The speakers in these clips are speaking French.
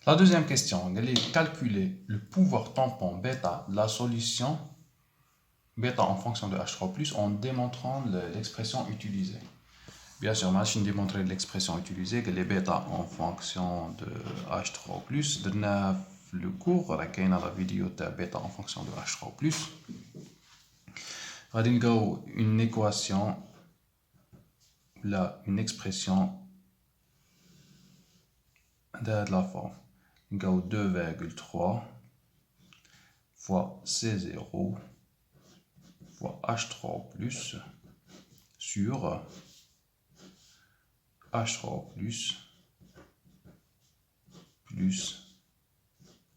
La deuxième question, elle est calculer le pouvoir tampon bêta de la solution bêta en fonction de H3+, en démontrant l'expression utilisée. Bien sûr, machine démontrer l'expression utilisée, que les bêta en fonction de H3+, de le cours, on a la vidéo de bêta en fonction de H3+. On va une équation, là, une expression de la forme. 2,3 fois C0 fois H3 sur H3 plus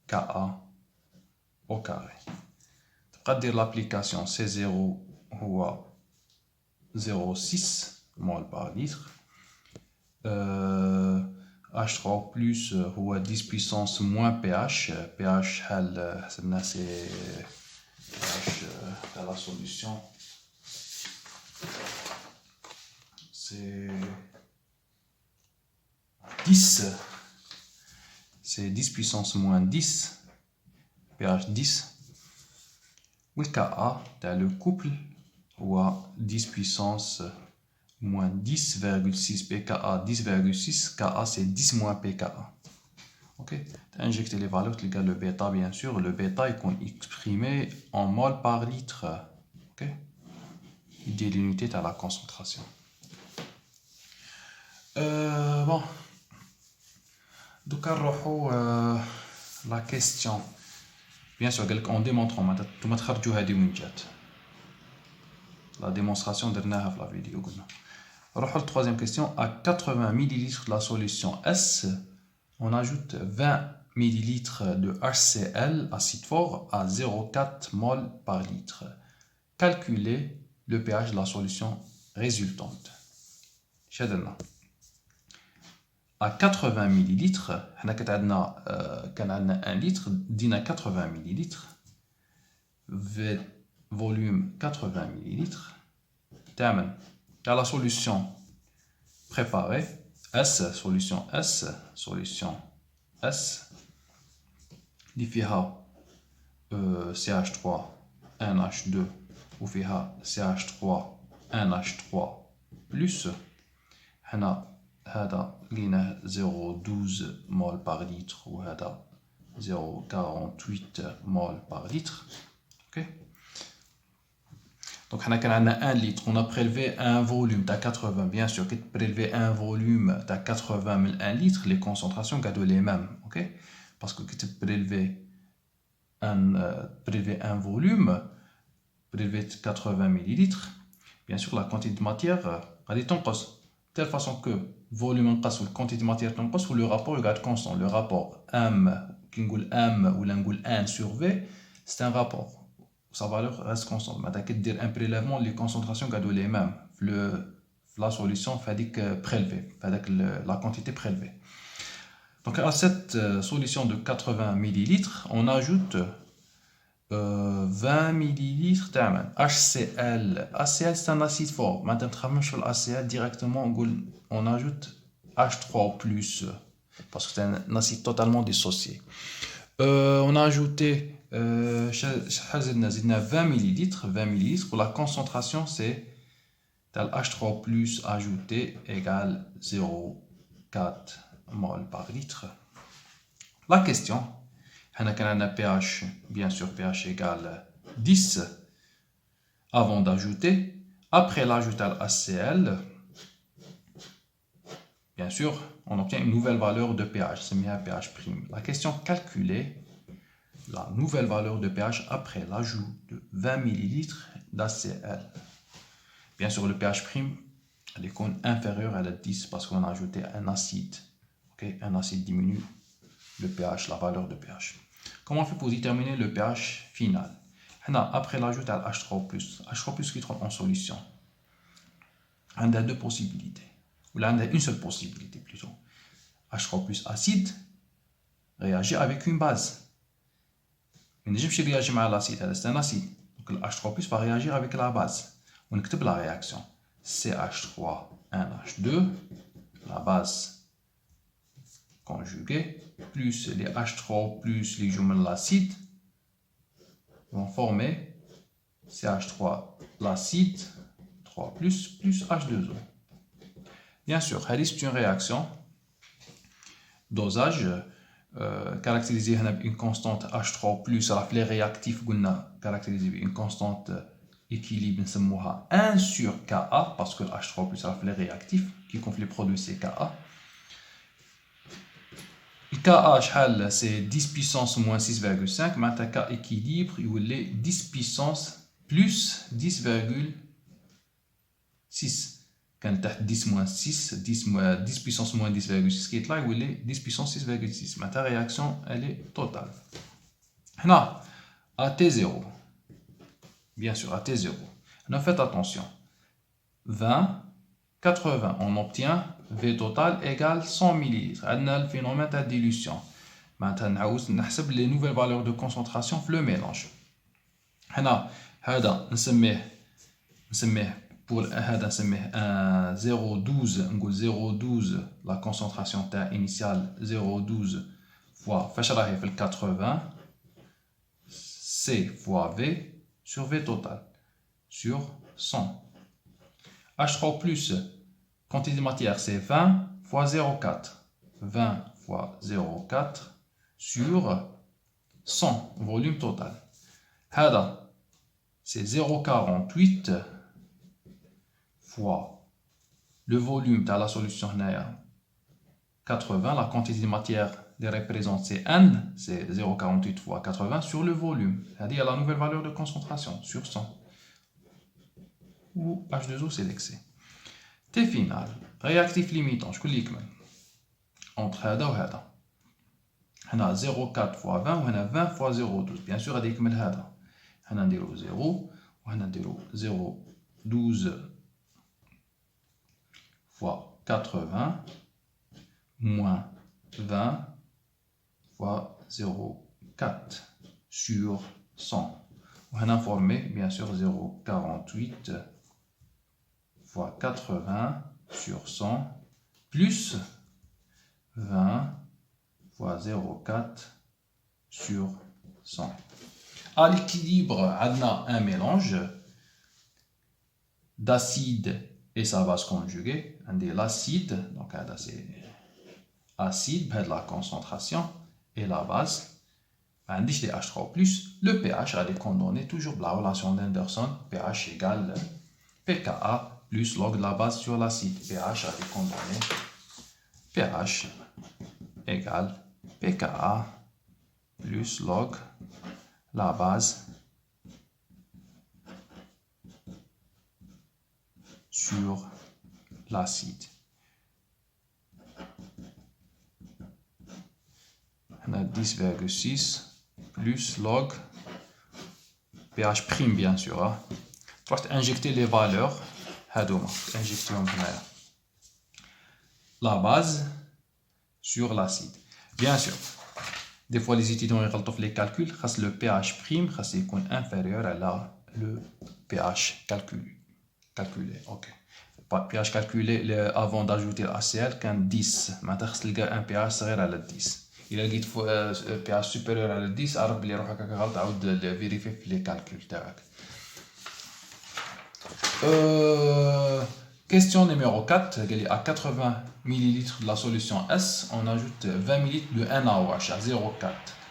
Ka au carré. On va dire l'application C0 ou 0,6 mol par litre. H3 plus ou 10 puissance moins pH. pH, c'est pH de la solution. C'est 10. C'est 10 puissance moins 10. pH 10. Oui, Ka, c'est le couple ou 10 puissance moins 10,6 pKa, 10,6, Ka c'est 10 moins pKa. Ok, injecter les valeurs, le bêta bien sûr, le bêta est exprimé en mol par litre. Ok, il dit l'unité à la concentration. Bon, donc la question, bien sûr, en démontrant, la démonstration de la vidéo. La troisième question, à 80 ml de la solution S, on ajoute 20 ml de HCl, acide fort, à 0,4 mol par litre. Calculez le pH de la solution résultante. À 80 ml, on a 1 litre, dina 80 ml, volume 80 ml. Dans la solution préparée, solution S, l'IFIHA CH3 NH2 ou FIHA CH3 NH3 plus, on a 0,12 mol par litre ou 0,48 mol par litre. Ok. Donc, on a 1 litre, on a prélevé un volume de 80. Bien sûr, quand prélever un volume de 80 000 1 litre, les concentrations sont les mêmes. Okay? Parce que quand prélever un volume, prélever 80 millilitres, bien sûr, la quantité de matière est en cause. De telle façon que volume en cause ou la quantité de matière en cause, ou le rapport est constant. Le rapport M, ou l'angle 1 sur V, c'est un rapport. Sa valeur reste constante. Mais dire un prélèvement, les concentrations sont les mêmes. La solution fait prélever, la quantité prélevée. Donc à cette solution de 80 ml, on ajoute 20 ml HCl. HCl c'est un acide fort. Maintenant, on sur l'HCl directement, on ajoute H3+, parce que c'est un acide totalement dissocié. On a ajouté 20 ml pour la concentration, c'est H3+ ajouté égale 0,4 mol par litre. La question, on a un pH, bien sûr pH égale 10 avant d'ajouter. Après l'ajout à HCl, bien sûr, on obtient une nouvelle valeur de pH, c'est bien pH'. La question, calculer la nouvelle valeur de pH après l'ajout de 20 ml d'HCl. Bien sûr, le pH' est inférieur à la 10 parce qu'on a ajouté un acide. Okay? Un acide diminue le pH, la valeur de pH. Comment on fait pour déterminer le pH final? Après l'ajout à H3+, H3+ qui est en solution, on a deux possibilités. Ou là, on a une seule possibilité plutôt. H3+ acide réagit avec une base. Mais ne pas réagir avec l'acide, c'est un acide. Donc le H3+ va réagir avec la base. On écrit la réaction. CH3NH2, la base conjugués plus les H3 plus les jumelles l'acide vont former CH3 l'acide 3 plus H2O. Bien sûr, c'est une réaction dosage caractérisée par une constante H3 plus les réactifs caractérisée par une constante équilibre 1 sur Ka parce que H3 plus les réactifs qui confient les produits c'est Ka. Le Ka c'est 10 puissance moins 6,5, mais un Ka équilibre il est 10 puissance plus 10,6. Quand 10 moins 6, 10 puissance moins 10,6 qui est là, il est 10 puissance 6,6. Ma réaction, elle est totale. Là, à T0, bien sûr, à T0, faites attention. 20, 80, on obtient V total égale 100 ml. On a le phénomène de dilution. Maintenant, on a les nouvelles valeurs de concentration dans le mélange. Là, pour 0,12 la concentration initiale 0,12 fois 80 C fois V sur V total sur 100. H3 plus quantité de matière c'est 20 fois 0,4 20 fois 0,4 sur 100 volume total. C'est 0,48 fois le volume de la solution 80, la quantité de matière représente c'est N, c'est 0,48 fois 80 sur le volume, c'est-à-dire la nouvelle valeur de concentration sur 100, où H2O c'est l'excès. T final, réactif limitant, je clique entre هذا وهذا. هنا 0,4 fois 20 وهنا 20 fois 0,12. Bien sûr, هذا يكمل هذا. هنا نديرو 0 وهنا نديرو 0,12 fois 80 moins 20 fois 0,4 sur 100. On a formé bien sûr 0,48 fois 80 sur 100 plus 20 fois 0,4 sur 100. À l'équilibre, on a un mélange d'acide et sa base conjuguée. On a l'acide, donc c'est acide, la concentration, et la base, on a les H3+, le pH a condamné toujours la relation d'Anderson, pH égale pKa plus log de la base sur l'acide. pH a condamné pH égale pKa plus log la base sur l'acide. On a 10,6 plus log pH prime bien sûr. Hein. Tu vas injecter les valeurs. Injecter la base sur l'acide. Bien sûr, des fois les étudiants ils les calculs, le pH prime est inférieur à le pH calculé. Ok. pH calculé avant d'ajouter l'ACL quand 10. Maintenant, un pH supérieur à 10. Il a dit pH supérieur à 10, alors il va vérifier les calculs. Question numéro 4. À 80 ml de la solution S, on ajoute 20 ml de NaOH à 0,4.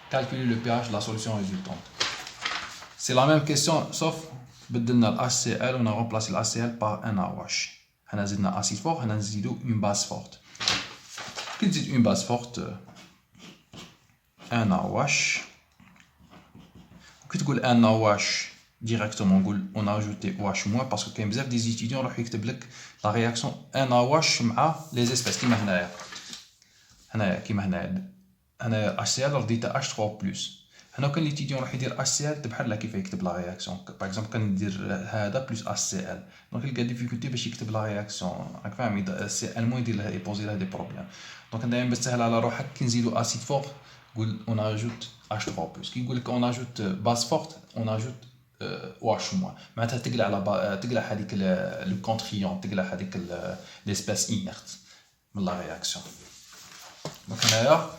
Calculer le pH de la solution résultante. C'est la même question, sauf HCl, on a remplacé l'HCl par NaOH. On a un acide fort, on a une base forte. Qu'est-ce que c'est une base forte? NaOH. Qu'est-ce que c'est NaOH? Directement, on a ajouté OH- parce que quand des étudiants ont écrit la réaction NaOH avec les espèces qui m'ont HCl, on dit H3+. هنا كان l'étudiant راح يدير HCl بحال كيف يكتب لا رياكسيون باغ اكزومبل كندير هذا بلس HCl دونك يلقى ديفيكولتي باش يكتب لا رياكسيون راك فاهم HCl مو يدير لها يبوزي لها دي بروبليم دونك دايما باش تسهل على روحك كي نزيدو اسيد فور قول اون اجوت H3+ كي يقول لك اون اجوت باز فورت اون اجوت OH- معناتها تقلع على تقلع هذيك لو كونتريون تقلع هذيك ليسبيس انيرت من لا رياكسيون Donc là,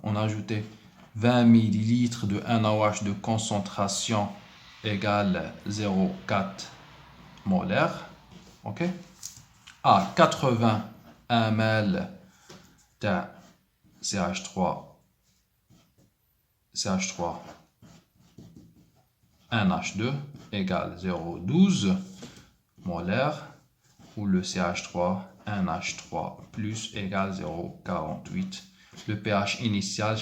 on a ajouté 20 ml de NaOH de concentration égale 0,4 molaire. Ok. À 80 ml de CH3 NH2 égale 0,12 molaire, où le CH3 NH3 plus égale 0,48. Le pH initial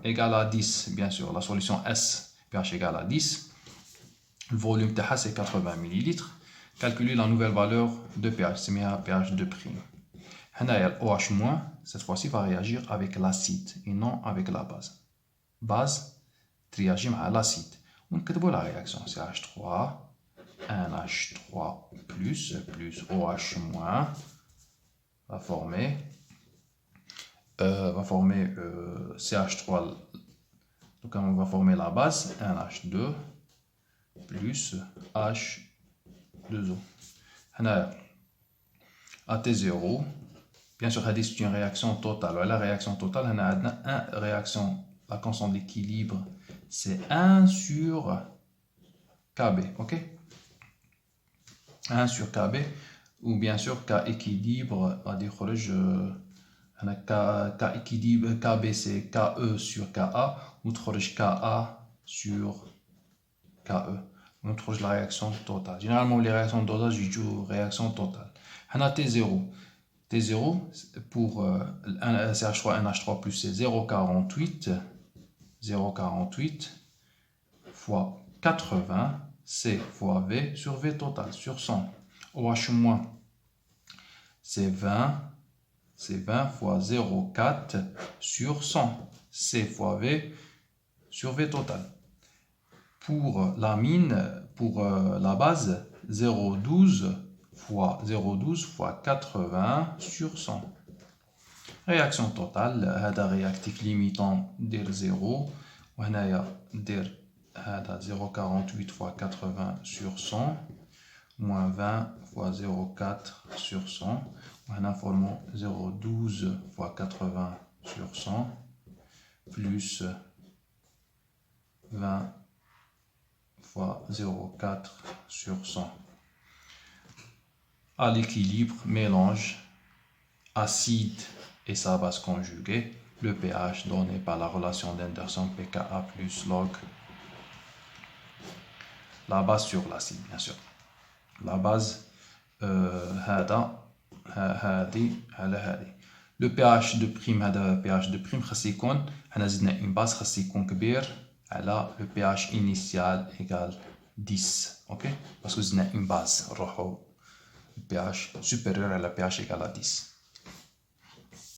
égale à 10, bien sûr. La solution S, pH égale à 10. Le volume TH c'est 80 ml. Calculer la nouvelle valeur de pH, c'est bien pH de prime. OH-, cette fois-ci, va réagir avec l'acide et non avec la base. Base réagit avec l'acide. On écrit la réaction CH3, NH3 plus OH- va former CH3. Donc on va former la base NH2 plus H2O. À T0, bien sûr, c'est une réaction totale. La réaction totale, on a une réaction, la constante d'équilibre, c'est 1 sur Kb, ok? 1 sur Kb, ou bien sûr, K équilibre, on va dire, K équilibre, Kb c'est Ke sur Ka, ou Ka sur Ke. On trouve la réaction totale. Généralement, les réactions de dosage, je joue réaction totale. On a T0. T0 pour CH3 NH3 plus c'est 0,48 fois 80 C fois V sur V total sur 100. OH- c'est 20 fois 0,4 sur 100 C fois V sur V total. Pour la mine, pour la base, 0,12 fois 80 sur 100. Réaction totale, هذا réactif limitant دير 0 وهنايا دير هذا 0,48 fois 80 sur 100 moins 20 fois 0,4 sur 100 وهنا formons 0,12 fois 80 sur 100 plus 20 fois 0,4 sur 100. À l'équilibre, mélange acide et sa base conjuguée, le pH donné par la relation d'Henderson pKa plus log la base sur l'acide, bien sûr. La base le pH de prime pH de prime خاص يكون حنا زدنا une base خاص يكون كبير على le pH initial égale 10, ok, parce que زدنا une base نروحو pH supérieur à la pH égale à 10.